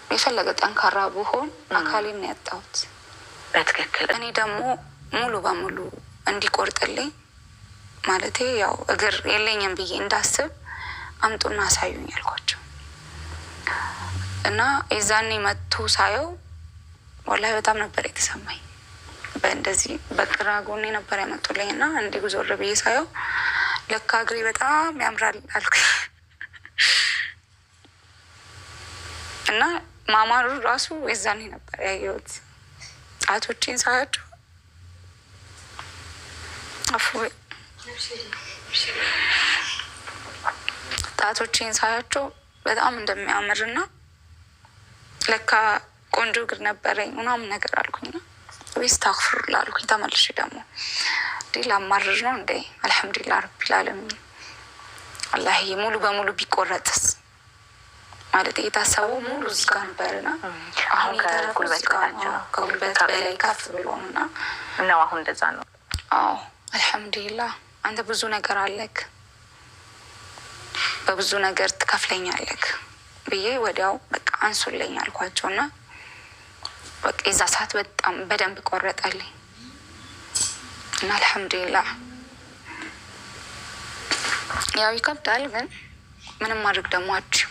የፈለገ ጠንካራ ብሆን አካሌን ያጣሁት በትክክል። እኔ ደግሞ ሙሉ በሙሉ እንዲቆርጥልኝ ማለቴ ያው እግር የለኝም ብዬ እንዳስብ አምጡና አሳዩኝ ያልኳቸው እና የዛኔ መጥቶ ሳየው ወላሂ በጣም ነበር የተሰማኝ። በእንደዚህ በግራ ጎኔ ነበር ያመጡልኝ እና እንዲህ ዞር ብዬ ሳየው ለካ እግሬ በጣም ያምራል አልኩኝ እና ማማሩ ራሱ የዛኔ ነበር ያየሁት። ጣቶቼን ሳያቸው ጣቶቼን ሳያቸው በጣም እንደሚያምርና ለካ ቆንጆ እግር ነበረኝ ምናምን ነገር አልኩኝና ወይስ ታክፍር ላልኩኝ ተመልሼ ደግሞ እንዴ ላማርር ነው እንዴ? አልሐምዱሊላህ ረቢል ዓለሚን። አላህ ሙሉ በሙሉ ቢቆረጥስ ማለት የታሰበው ሙሉ እዚህ ጋር ነበርና አሁን ከጉልበት ናቸው ከጉልበት በላይ ከፍ ብሎና ነው አሁን እንደዛ ነው። አዎ አልሐምዱሊላህ። አንተ ብዙ ነገር አለክ፣ በብዙ ነገር ትከፍለኛለክ ብዬ ወዲያው በቃ አንሱልኝ አልኳቸውና በቃ የዛ ሰዓት በጣም በደንብ ቆረጠልኝ እና አልሐምዱሊላህ። ያው ይከብዳል ግን ምንም ማድረግ ደግሞ አትችይም።